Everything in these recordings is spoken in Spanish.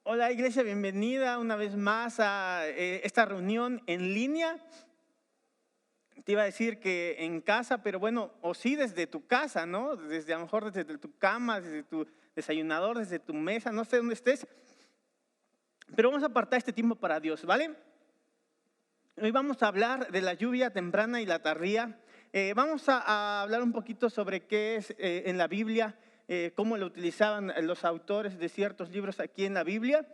Hola iglesia, bienvenida una vez más a esta reunión en línea. Te iba a decir que en casa, pero bueno, o sí desde tu casa, ¿no? Desde a lo mejor desde tu cama, desde tu desayunador, desde tu mesa, no sé dónde estés. Pero vamos a apartar este tiempo para Dios, ¿vale? Hoy vamos a hablar de la lluvia temprana y la tardía. Vamos a hablar un poquito sobre qué es en la Biblia, cómo lo utilizaban los autores de ciertos libros aquí en la Biblia.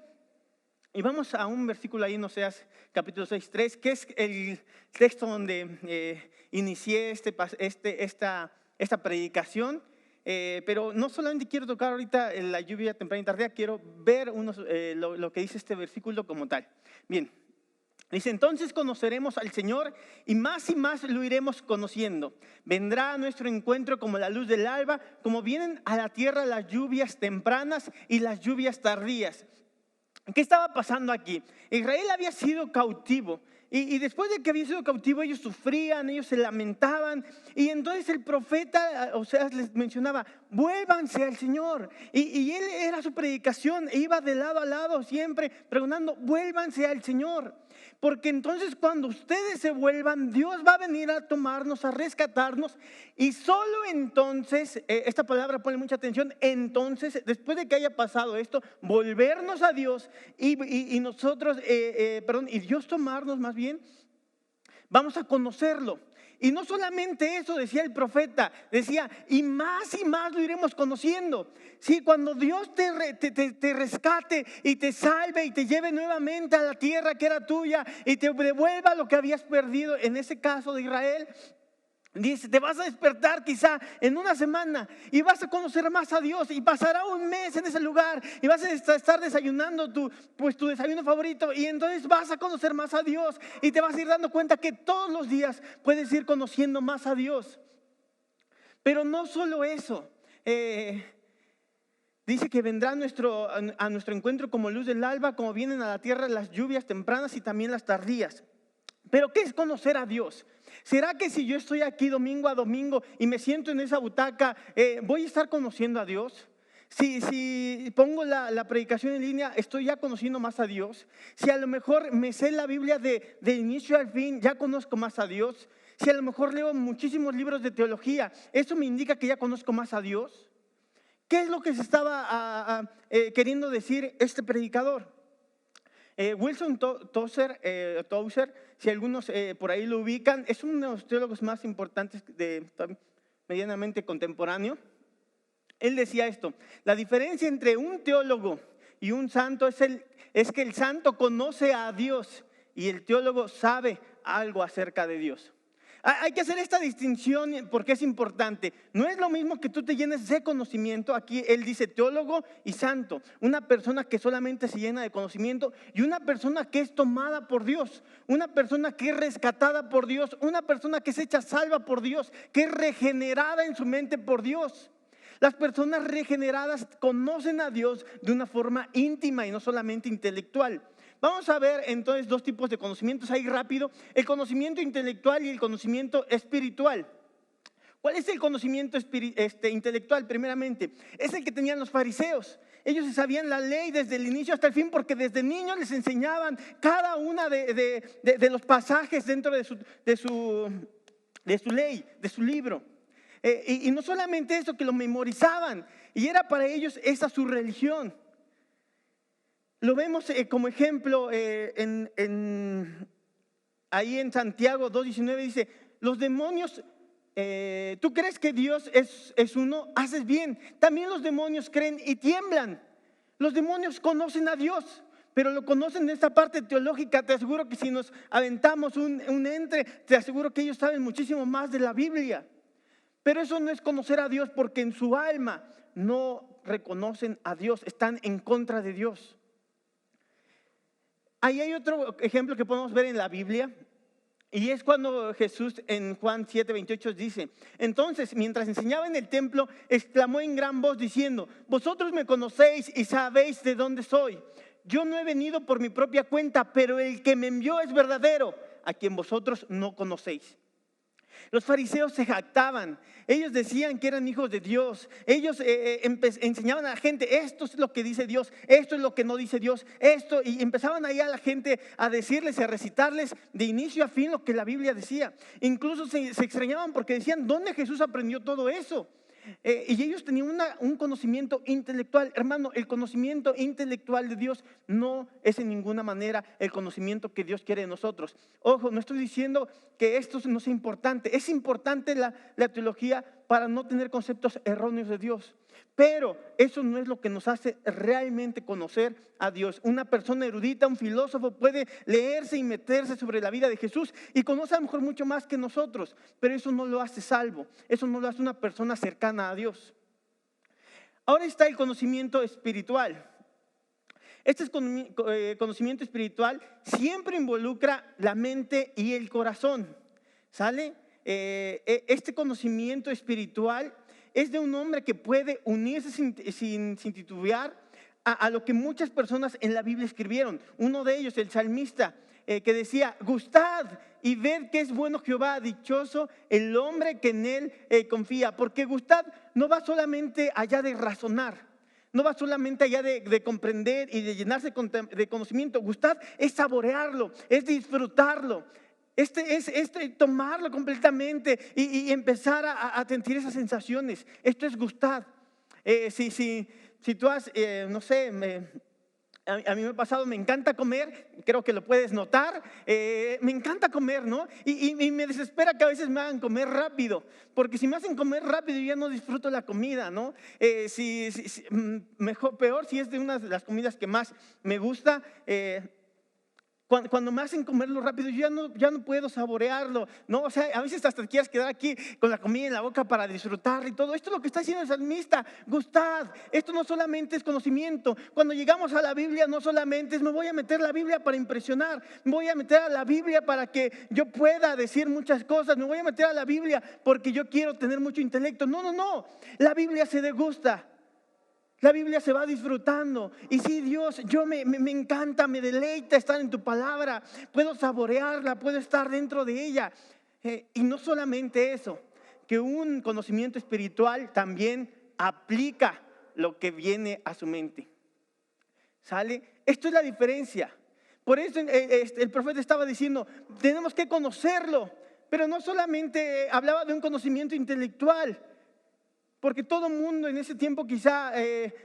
Y vamos a un versículo ahí en Oseas capítulo 6:3, que es el texto donde inicié esta predicación. Pero no solamente quiero tocar ahorita la lluvia temprana y tardía, quiero ver lo que dice este versículo como tal. Bien. Dice, entonces conoceremos al Señor y más lo iremos conociendo. Vendrá a nuestro encuentro como la luz del alba, como vienen a la tierra las lluvias tempranas y las lluvias tardías. ¿Qué estaba pasando aquí? Israel había sido cautivo y después de que había sido cautivo ellos sufrían, ellos se lamentaban y entonces el profeta, o sea, les mencionaba, vuélvanse al Señor. Y él era su predicación, e iba de lado a lado siempre preguntando, vuélvanse al Señor. Porque entonces cuando ustedes se vuelvan, Dios va a venir a tomarnos, a rescatarnos. Y solo entonces, esta palabra pone mucha atención, entonces, después de que haya pasado esto, volvernos a Dios y nosotros, y Dios tomarnos más bien, vamos a conocerlo. Y no solamente eso, decía el profeta, decía, y más lo iremos conociendo. Sí, cuando Dios te rescate y te salve y te lleve nuevamente a la tierra que era tuya y te devuelva lo que habías perdido, en ese caso de Israel, dice, te vas a despertar quizá en una semana y vas a conocer más a Dios y pasará un mes en ese lugar y vas a estar desayunando tu desayuno favorito y entonces vas a conocer más a Dios y te vas a ir dando cuenta que todos los días puedes ir conociendo más a Dios. Pero no solo eso, dice que vendrá a nuestro encuentro como luz del alba, como vienen a la tierra las lluvias tempranas y también las tardías. Pero ¿qué es conocer a Dios? ¿Será que si yo estoy aquí domingo a domingo y me siento en esa butaca, voy a estar conociendo a Dios? Si pongo la predicación en línea, estoy ya conociendo más a Dios. Si a lo mejor me sé la Biblia de inicio al fin, ya conozco más a Dios. Si a lo mejor leo muchísimos libros de teología, ¿eso me indica que ya conozco más a Dios? ¿Qué es lo que se estaba queriendo decir este predicador? Wilson Tozer, si algunos por ahí lo ubican, es uno de los teólogos más importantes medianamente contemporáneo. Él decía esto: la diferencia entre un teólogo y un santo es que el santo conoce a Dios y el teólogo sabe algo acerca de Dios. Hay que hacer esta distinción porque es importante. No es lo mismo que tú te llenes de conocimiento. Aquí él dice teólogo y santo. Una persona que solamente se llena de conocimiento y una persona que es tomada por Dios. Una persona que es rescatada por Dios. Una persona que es hecha salva por Dios. Que es regenerada en su mente por Dios. Las personas regeneradas conocen a Dios de una forma íntima y no solamente intelectual. Vamos a ver entonces dos tipos de conocimientos ahí rápido: el conocimiento intelectual y el conocimiento espiritual. ¿Cuál es el conocimiento intelectual? Primeramente, es el que tenían los fariseos. Ellos se sabían la ley desde el inicio hasta el fin porque desde niños les enseñaban cada una de los pasajes dentro de su ley, de su libro. Y no solamente eso, que lo memorizaban y era para ellos esa su religión. Lo vemos como ejemplo ahí en Santiago 2:19 dice, los demonios, ¿tú crees que Dios es uno? Haces bien. También los demonios creen y tiemblan. Los demonios conocen a Dios, pero lo conocen en esta parte teológica. Te aseguro que si nos aventamos un entre, te aseguro que ellos saben muchísimo más de la Biblia. Pero eso no es conocer a Dios porque en su alma no reconocen a Dios, están en contra de Dios. Ahí hay otro ejemplo que podemos ver en la Biblia y es cuando Jesús en Juan 7:28 dice, entonces mientras enseñaba en el templo exclamó en gran voz diciendo, vosotros me conocéis y sabéis de dónde soy. Yo no he venido por mi propia cuenta, pero el que me envió es verdadero, a quien vosotros no conocéis. Los fariseos se jactaban, ellos decían que eran hijos de Dios, ellos enseñaban a la gente, esto es lo que dice Dios, esto es lo que no dice Dios, esto, y empezaban ahí a la gente a decirles, a recitarles de inicio a fin lo que la Biblia decía. Incluso se extrañaban porque decían, ¿dónde Jesús aprendió todo eso? Y ellos tenían un conocimiento intelectual. Hermano, el conocimiento intelectual de Dios no es en ninguna manera el conocimiento que Dios quiere de nosotros. Ojo, no estoy diciendo que esto no sea importante. Es importante la teología para no tener conceptos erróneos de Dios. Pero eso no es lo que nos hace realmente conocer a Dios. Una persona erudita, un filósofo puede leerse y meterse sobre la vida de Jesús y conoce a lo mejor mucho más que nosotros, pero eso no lo hace salvo, eso no lo hace una persona cercana a Dios. Ahora está el conocimiento espiritual. Este conocimiento espiritual siempre involucra la mente y el corazón, ¿sale? Este conocimiento espiritual es de un hombre que puede unirse sin titubear a lo que muchas personas en la Biblia escribieron. Uno de ellos, el salmista, que decía, gustad y ved que es bueno Jehová, dichoso el hombre que en él confía. Porque gustad no va solamente allá de razonar, no va solamente allá de comprender y de llenarse de conocimiento. Gustad es saborearlo, es disfrutarlo. Es tomarlo completamente y empezar a sentir esas sensaciones. Esto es gustar. Si tú has, no sé, a mí me ha pasado, me encanta comer, creo que lo puedes notar, me encanta comer, ¿no? Y me desespera que a veces me hagan comer rápido, porque si me hacen comer rápido yo ya no disfruto la comida, ¿no? Mejor, peor si es de una de las comidas que más me gusta. Cuando me hacen comerlo rápido, yo ya no puedo saborearlo, ¿no? O sea, a veces hasta te quieres quedar aquí con la comida en la boca para disfrutar y todo. Esto es lo que está diciendo el salmista, gustad. Esto no solamente es conocimiento. Cuando llegamos a la Biblia, no solamente es me voy a meter la Biblia para impresionar, me voy a meter a la Biblia para que yo pueda decir muchas cosas, me voy a meter a la Biblia porque yo quiero tener mucho intelecto. No. La Biblia se degusta. La Biblia se va disfrutando. Y sí, Dios, me encanta, me deleita estar en tu palabra. Puedo saborearla, puedo estar dentro de ella. Y no solamente eso, que un conocimiento espiritual también aplica lo que viene a su mente. ¿Sale? Esto es la diferencia. Por eso el profeta estaba diciendo, tenemos que conocerlo. Pero no solamente hablaba de un conocimiento intelectual. Porque todo el mundo en ese tiempo quizá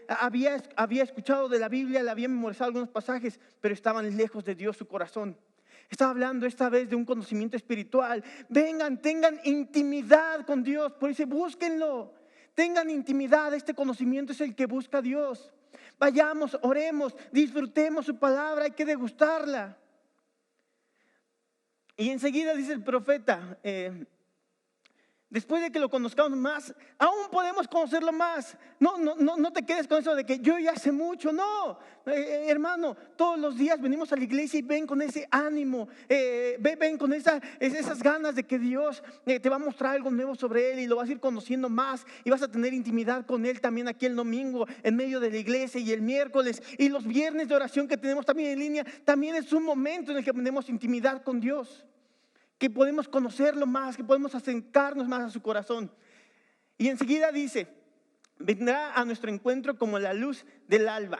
había escuchado de la Biblia, le había memorizado algunos pasajes, pero estaban lejos de Dios su corazón. Estaba hablando esta vez de un conocimiento espiritual. Vengan, tengan intimidad con Dios. Por eso búsquenlo. Tengan intimidad. Este conocimiento es el que busca a Dios. Vayamos, oremos, disfrutemos su palabra. Hay que degustarla. Y enseguida dice el profeta, después de que lo conozcamos más, aún podemos conocerlo más. No te quedes con eso de que yo ya sé mucho. No, hermano, todos los días venimos a la iglesia y ven con ese ánimo, ven con esas ganas de que Dios te va a mostrar algo nuevo sobre Él y lo vas a ir conociendo más y vas a tener intimidad con Él también aquí el domingo en medio de la iglesia y el miércoles y los viernes de oración que tenemos también en línea. También es un momento en el que tenemos intimidad con Dios, que podemos conocerlo más, que podemos acercarnos más a su corazón. Y enseguida dice, vendrá a nuestro encuentro como la luz del alba.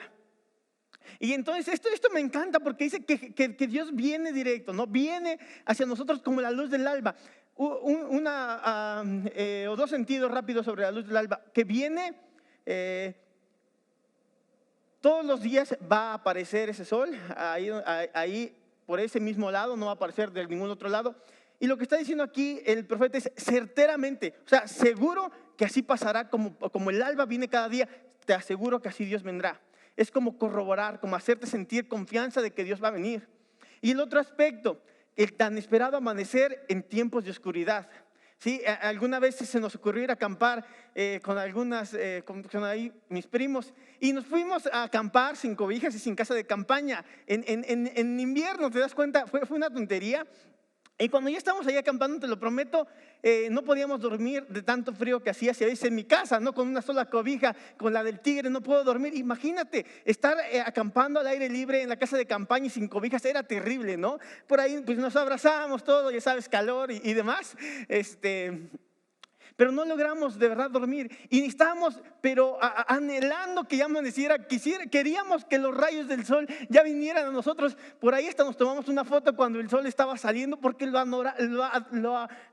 Y entonces esto me encanta porque dice que Dios viene directo, ¿no? Viene hacia nosotros como la luz del alba. O dos sentidos rápidos sobre la luz del alba. Que viene, todos los días va a aparecer ese sol, ahí por ese mismo lado, no va a aparecer de ningún otro lado. Y lo que está diciendo aquí el profeta es certeramente, o sea, seguro que así pasará, como el alba viene cada día, te aseguro que así Dios vendrá. Es como corroborar, como hacerte sentir confianza de que Dios va a venir. Y el otro aspecto, el tan esperado amanecer en tiempos de oscuridad. ¿Sí? Alguna vez se nos ocurrió ir a acampar con ahí mis primos y nos fuimos a acampar sin cobijas y sin casa de campaña en invierno. ¿Te das cuenta? Fue una tontería, Y cuando ya estábamos ahí acampando, te lo prometo, no podíamos dormir de tanto frío que hacía. Si a veces en mi casa, ¿no? Con una sola cobija, con la del tigre, no puedo dormir. Imagínate, estar acampando al aire libre en la casa de campaña y sin cobijas era terrible, ¿no? Por ahí pues nos abrazábamos todo, ya sabes, calor y demás. Pero no logramos de verdad dormir y estábamos pero anhelando que ya amaneciera. Queríamos que los rayos del sol ya vinieran a nosotros. Por ahí hasta nos tomamos una foto cuando el sol estaba saliendo porque lo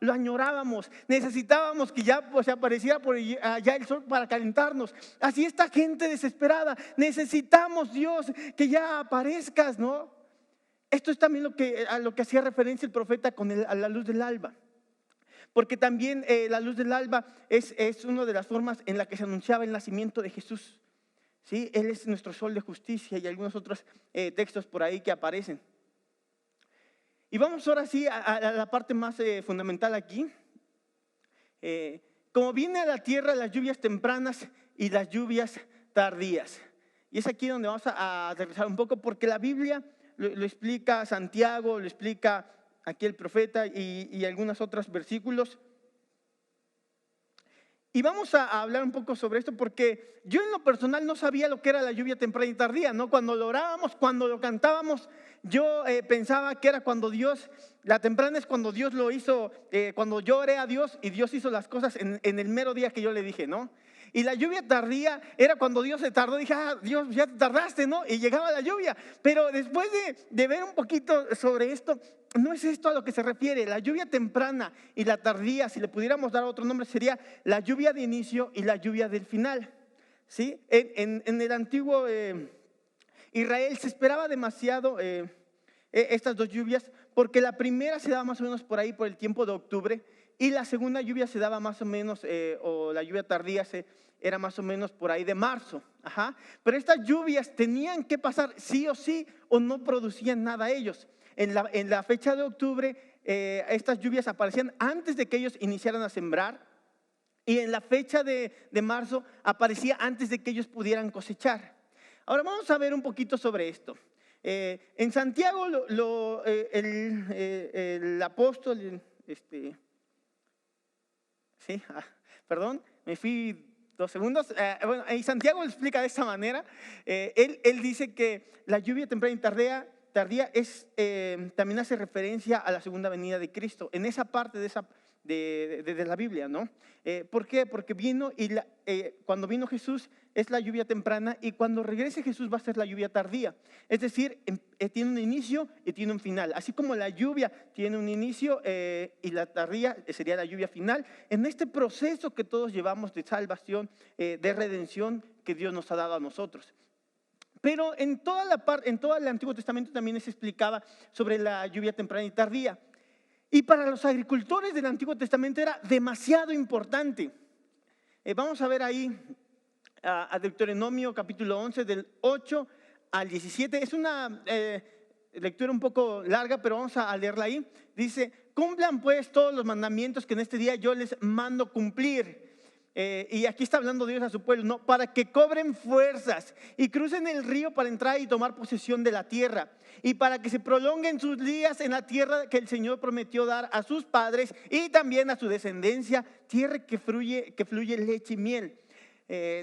añorábamos. Necesitábamos que ya pues, apareciera por allá el sol para calentarnos. Así esta gente desesperada, necesitamos, Dios, que ya aparezcas, ¿no? Esto es también a lo que hacía referencia el profeta con a la luz del alba. Porque también la luz del alba es una de las formas en la que se anunciaba el nacimiento de Jesús. ¿Sí? Él es nuestro sol de justicia y algunos otros textos por ahí que aparecen. Y vamos ahora sí a la parte más fundamental aquí. Como viene a la tierra las lluvias tempranas y las lluvias tardías. Y es aquí donde vamos a aterrizar un poco porque la Biblia lo explica Santiago, lo explica aquí el profeta y algunos otros versículos. Y vamos a hablar un poco sobre esto porque yo en lo personal no sabía lo que era la lluvia temprana y tardía, ¿no? Cuando lo orábamos, cuando lo cantábamos, yo pensaba que era cuando Dios, la temprana es cuando Dios lo hizo, cuando yo oré a Dios y Dios hizo las cosas en el mero día que yo le dije, ¿no? Y la lluvia tardía era cuando Dios se tardó. Dije, Dios, ya te tardaste, ¿no? Y llegaba la lluvia. Pero después de ver un poquito sobre esto, no es esto a lo que se refiere. La lluvia temprana y la tardía, si le pudiéramos dar otro nombre, sería la lluvia de inicio y la lluvia del final. ¿Sí? En el antiguo Israel se esperaba demasiado estas dos lluvias, porque la primera se daba más o menos por ahí, por el tiempo de octubre, y la segunda lluvia se daba más o menos, o la lluvia tardía era más o menos por ahí de marzo. Ajá. Pero estas lluvias tenían que pasar sí o sí, o no producían nada ellos. En la fecha de octubre, estas lluvias aparecían antes de que ellos iniciaran a sembrar, y en la fecha de marzo aparecía antes de que ellos pudieran cosechar. Ahora vamos a ver un poquito sobre esto. En Santiago el apóstol, sí, perdón, me fui 2 segundos. Bueno, y Santiago lo explica de esta manera. Él dice que la lluvia temprana y tardía también hace referencia a la segunda venida de Cristo. En esa parte de la Biblia, ¿no? ¿Por qué? Porque cuando vino Jesús es la lluvia temprana y cuando regrese Jesús va a ser la lluvia tardía. Es decir, tiene un inicio y tiene un final. Así como la lluvia tiene un inicio y la tardía sería la lluvia final. En este proceso que todos llevamos de salvación, de redención que Dios nos ha dado a nosotros. Pero en todo el Antiguo Testamento también se explicaba sobre la lluvia temprana y tardía. Y para los agricultores del Antiguo Testamento era demasiado importante. Vamos a ver ahí a Deuteronomio capítulo 11 del 8 al 17. Es una lectura un poco larga, pero vamos a leerla ahí. Dice, cumplan pues todos los mandamientos que en este día yo les mando cumplir. Y aquí está hablando Dios a su pueblo, ¿no? Para que cobren fuerzas y crucen el río para entrar y tomar posesión de la tierra, y para que se prolonguen sus días en la tierra que el Señor prometió dar a sus padres y también a su descendencia, tierra que fluye leche y miel.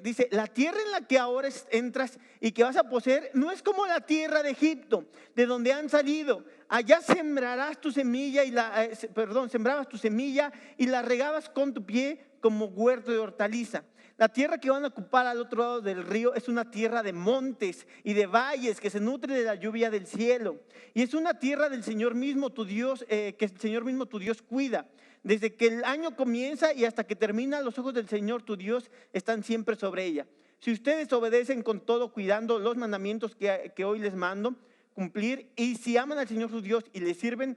Dice, la tierra en la que ahora entras y que vas a poseer no es como la tierra de Egipto, de donde han salido. Allá sembrabas tu semilla y la regabas con tu pie como huerto de hortaliza. La tierra que van a ocupar al otro lado del río es una tierra de montes y de valles que se nutre de la lluvia del cielo. Y es una tierra del Señor mismo tu Dios, que el Señor mismo tu Dios cuida. Desde que el año comienza y hasta que termina, los ojos del Señor tu Dios están siempre sobre ella. Si ustedes obedecen con todo, cuidando los mandamientos que hoy les mando cumplir, y si aman al Señor su Dios y le sirven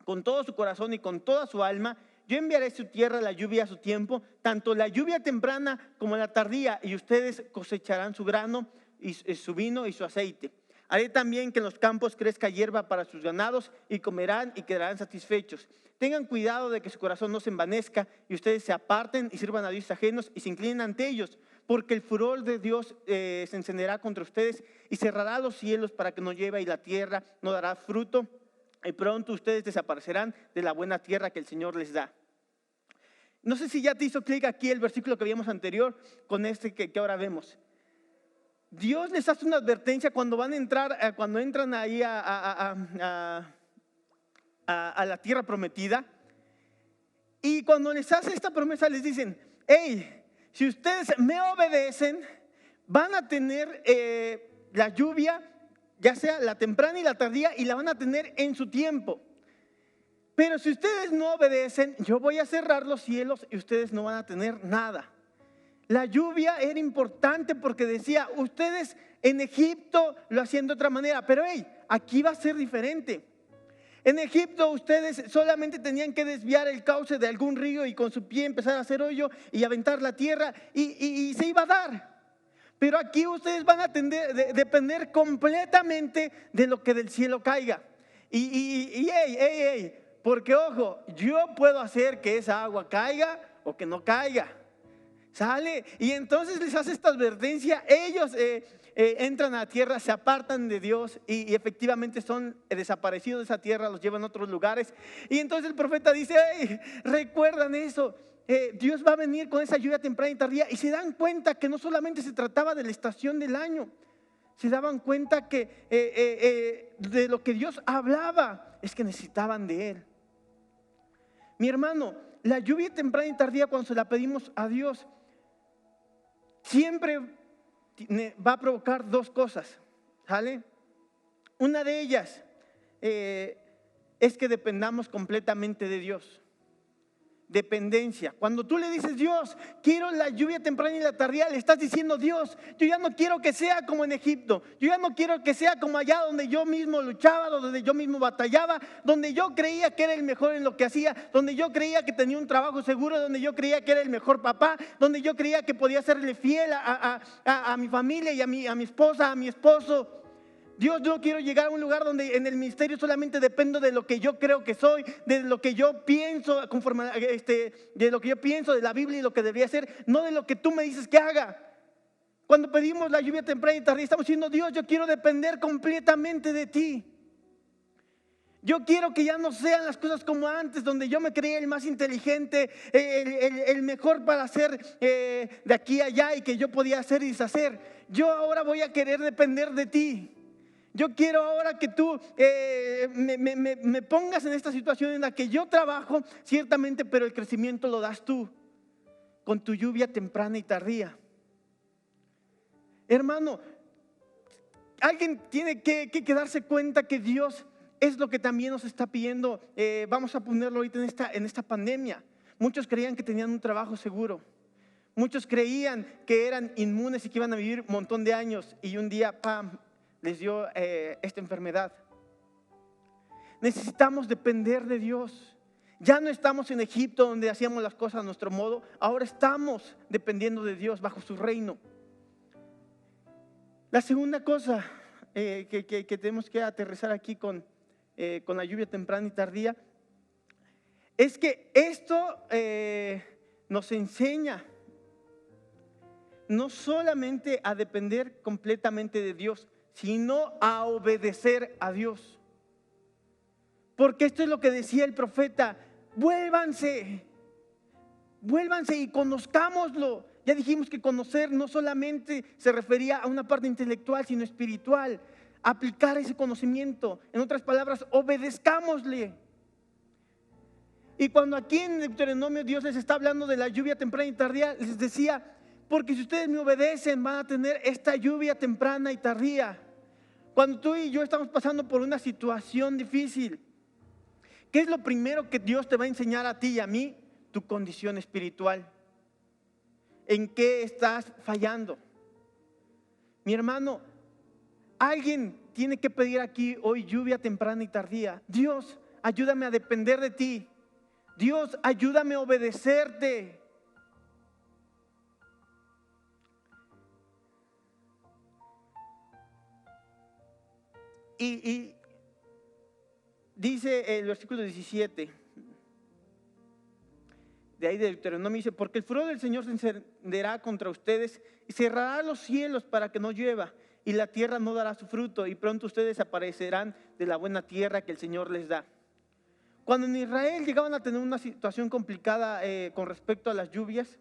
con todo su corazón y con toda su alma, yo enviaré a su tierra la lluvia a su tiempo, tanto la lluvia temprana como la tardía, y ustedes cosecharán su grano y su vino y su aceite. Haré también que en los campos crezca hierba para sus ganados, y comerán y quedarán satisfechos. Tengan cuidado de que su corazón no se envanezca y ustedes se aparten y sirvan a dioses ajenos y se inclinen ante ellos, porque el furor de Dios se encenderá contra ustedes y cerrará los cielos para que no llueva y la tierra no dará fruto y pronto ustedes desaparecerán de la buena tierra que el Señor les da. No sé si ya te hizo clic aquí el versículo que vimos anterior con este que ahora vemos. Dios les hace una advertencia cuando van a entrar, cuando entran ahí a la tierra prometida. Y cuando les hace esta promesa les dicen, hey, si ustedes me obedecen, van a tener la lluvia, ya sea la temprana y la tardía, y la van a tener en su tiempo. Pero si ustedes no obedecen, yo voy a cerrar los cielos y ustedes no van a tener nada. La lluvia era importante porque decía, ustedes en Egipto lo hacían de otra manera, pero hey, aquí va a ser diferente. En Egipto ustedes solamente tenían que desviar el cauce de algún río y con su pie empezar a hacer hoyo y aventar la tierra y se iba a dar. Pero aquí ustedes van a depender completamente de lo que del cielo caiga. Porque ojo, yo puedo hacer que esa agua caiga o que no caiga. ¿Sale? Y entonces les hace esta advertencia. Ellos entran a la tierra, se apartan de Dios y efectivamente son desaparecidos de esa tierra, los llevan a otros lugares. Y entonces el profeta dice, hey, recuerdan eso. Dios va a venir con esa lluvia temprana y tardía. Y se dan cuenta que no solamente se trataba de la estación del año, se daban cuenta que de lo que Dios hablaba es que necesitaban de Él. Mi hermano, la lluvia temprana y tardía, cuando se la pedimos a Dios, siempre va a provocar dos cosas, ¿sale? Una de ellas es que dependamos completamente de Dios. Dependencia. Cuando tú le dices, Dios, quiero la lluvia temprana y la tardía, le estás diciendo, Dios, yo ya no quiero que sea como en Egipto, yo ya no quiero que sea como allá donde yo mismo luchaba, donde yo mismo batallaba, donde yo creía que era el mejor en lo que hacía, donde yo creía que tenía un trabajo seguro, donde yo creía que era el mejor papá, donde yo creía que podía serle fiel a mi familia y a mi esposa, a mi esposo. Dios, yo quiero llegar a un lugar donde en el ministerio solamente dependo de lo que yo creo que soy, de lo que yo pienso, conforme de lo que yo pienso de la Biblia y lo que debería ser, no de lo que tú me dices que haga. Cuando pedimos la lluvia temprana y tardía, estamos diciendo, Dios, yo quiero depender completamente de ti. Yo quiero que ya no sean las cosas como antes, donde yo me creía el más inteligente, el mejor para hacer de aquí a allá y que yo podía hacer y deshacer. Yo ahora voy a querer depender de ti. Yo quiero ahora que tú me pongas en esta situación en la que yo trabajo, ciertamente, pero el crecimiento lo das tú, con tu lluvia temprana y tardía. Hermano, alguien tiene que darse cuenta que Dios es lo que también nos está pidiendo. Vamos a ponerlo ahorita en esta pandemia. Muchos creían que tenían un trabajo seguro. Muchos creían que eran inmunes y que iban a vivir un montón de años. Y un día, ¡pam!, les dio esta enfermedad. Necesitamos depender de Dios. Ya no estamos en Egipto donde hacíamos las cosas a nuestro modo. Ahora estamos dependiendo de Dios bajo su reino. La segunda cosa que tenemos que aterrizar aquí con la lluvia temprana y tardía es que esto nos enseña no solamente a depender completamente de Dios, sino a obedecer a Dios. Porque esto es lo que decía el profeta: vuélvanse y conozcámoslo. Ya dijimos que conocer no solamente se refería a una parte intelectual, sino espiritual. Aplicar ese conocimiento, en otras palabras, obedezcámosle. Y cuando aquí en Deuteronomio Dios les está hablando de la lluvia temprana y tardía, les decía: porque si ustedes me obedecen, van a tener esta lluvia temprana y tardía. Cuando tú y yo estamos pasando por una situación difícil, ¿qué es lo primero que Dios te va a enseñar a ti y a mí? Tu condición espiritual. ¿En qué estás fallando? Mi hermano, alguien tiene que pedir aquí hoy lluvia temprana y tardía. Dios, ayúdame a depender de ti. Dios, ayúdame a obedecerte. Y dice el versículo 17 de ahí de Deuteronomio, dice: porque el furor del Señor se encenderá contra ustedes y cerrará los cielos para que no llueva, y la tierra no dará su fruto, y pronto ustedes desaparecerán de la buena tierra que el Señor les da. Cuando en Israel llegaban a tener una situación complicada con respecto a las lluvias,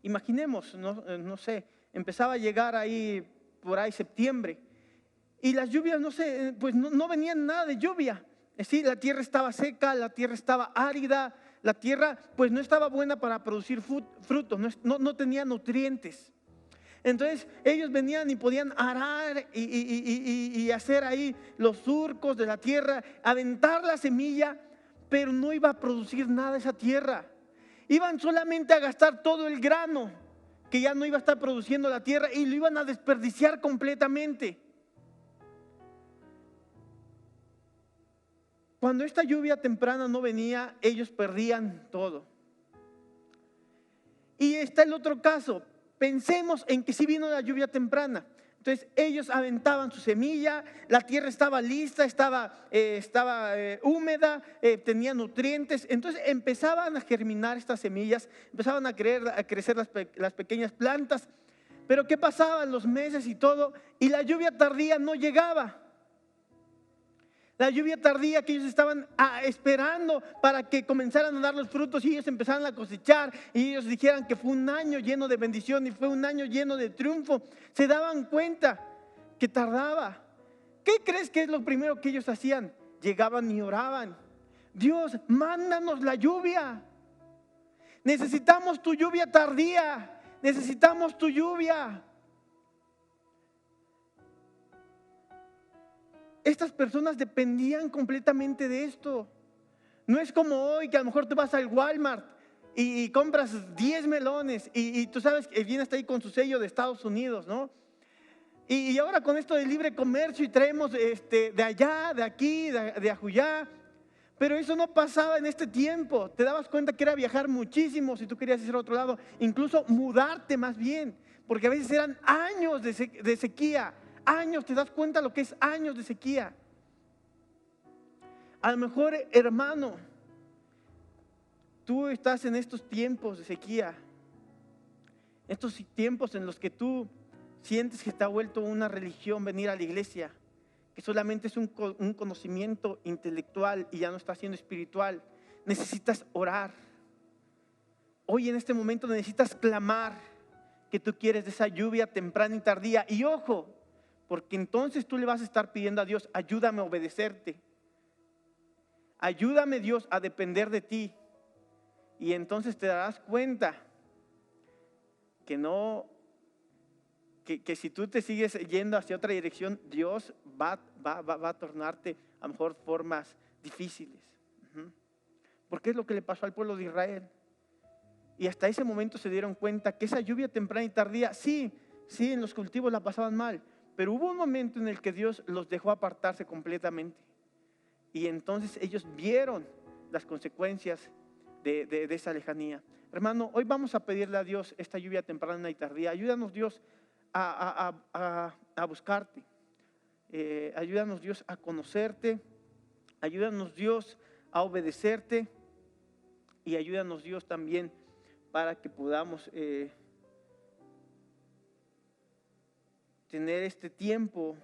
imaginemos, no sé, empezaba a llegar ahí por ahí septiembre, y las lluvias pues no venían nada de lluvia. Es decir, la tierra estaba seca, la tierra estaba árida, la tierra pues no estaba buena para producir frutos, no tenía nutrientes. Entonces ellos venían y podían arar y hacer ahí los surcos de la tierra, aventar la semilla, pero no iba a producir nada esa tierra. Iban solamente a gastar todo el grano que ya no iba a estar produciendo la tierra y lo iban a desperdiciar completamente. Cuando esta lluvia temprana no venía, ellos perdían todo. Y está el otro caso. Pensemos en que sí vino la lluvia temprana. Entonces ellos aventaban su semilla, la tierra estaba lista, estaba húmeda, tenía nutrientes. Entonces empezaban a germinar estas semillas, empezaban a crecer las pequeñas plantas. Pero ¿qué pasaba? Los meses y todo, y la lluvia tardía no llegaba. La lluvia tardía que ellos estaban esperando para que comenzaran a dar los frutos y ellos empezaran a cosechar y ellos dijeran que fue un año lleno de bendición y fue un año lleno de triunfo, se daban cuenta que tardaba. ¿Qué crees que es lo primero que ellos hacían? Llegaban y oraban: Dios, mándanos la lluvia. Necesitamos tu lluvia tardía, necesitamos tu lluvia. Estas personas dependían completamente de esto. No es como hoy que a lo mejor tú vas al Walmart y compras 10 melones y tú sabes que viene hasta ahí con su sello de Estados Unidos, ¿no? Y ahora con esto de libre comercio y traemos de allá, de aquí, de ajullá. Pero eso no pasaba en este tiempo. Te dabas cuenta que era viajar muchísimo si tú querías ir a otro lado, incluso mudarte más bien, porque a veces eran años de sequía. Años, te das cuenta lo que es años de sequía. A lo mejor, hermano, tú estás en estos tiempos de sequía, estos tiempos en los que tú sientes que te ha vuelto una religión venir a la iglesia, que solamente es un conocimiento intelectual y ya no está siendo espiritual. Necesitas orar. Hoy en este momento necesitas clamar que tú quieres de esa lluvia temprana y tardía. Y ojo, porque entonces tú le vas a estar pidiendo a Dios: ayúdame a obedecerte. Ayúdame, Dios, a depender de ti. Y entonces te darás cuenta que si tú te sigues yendo hacia otra dirección, Dios va a tornarte a lo mejor formas difíciles. Porque es lo que le pasó al pueblo de Israel. Y hasta ese momento se dieron cuenta que esa lluvia temprana y tardía, sí, en los cultivos la pasaban mal, pero hubo un momento en el que Dios los dejó apartarse completamente. Y entonces ellos vieron las consecuencias de esa lejanía. Hermano, hoy vamos a pedirle a Dios esta lluvia temprana y tardía. Ayúdanos, Dios, a buscarte. Ayúdanos, Dios, a conocerte. Ayúdanos, Dios, a obedecerte. Y ayúdanos, Dios, también para que podamos tener este tiempo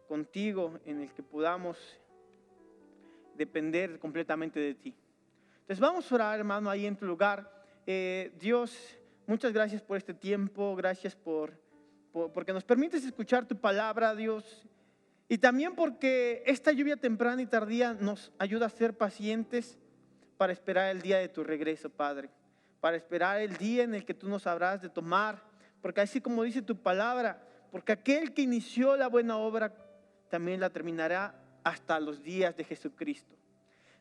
contigo en el que podamos depender completamente de ti. Entonces vamos a orar, hermano, ahí en tu lugar. Dios, muchas gracias por este tiempo, gracias porque nos permites escuchar tu palabra, Dios, y también porque esta lluvia temprana y tardía nos ayuda a ser pacientes para esperar el día de tu regreso, Padre, para esperar el día en el que tú nos habrás de tomar, porque así como dice tu palabra, porque aquel que inició la buena obra también la terminará hasta los días de Jesucristo.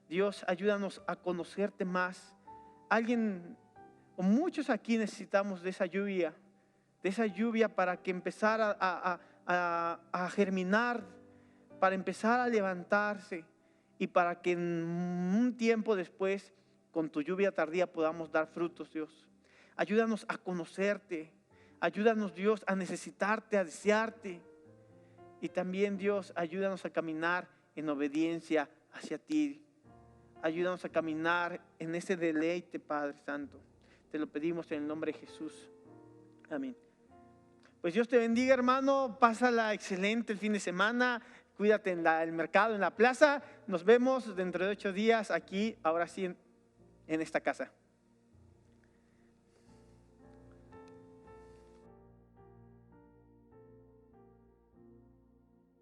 Dios, ayúdanos a conocerte más. Alguien o muchos aquí necesitamos de esa lluvia para que empezara a germinar, para empezar a levantarse y para que en un tiempo después, con tu lluvia tardía, podamos dar frutos, Dios. Ayúdanos a conocerte, ayúdanos, Dios, a necesitarte, a desearte. Y también, Dios, ayúdanos a caminar en obediencia hacia ti. Ayúdanos a caminar en ese deleite, Padre Santo. Te lo pedimos en el nombre de Jesús. Amén. Pues Dios te bendiga, hermano. Pásala excelente el fin de semana. Cuídate en el mercado, en la plaza. Nos vemos dentro de 8 días aquí, ahora sí, en esta casa.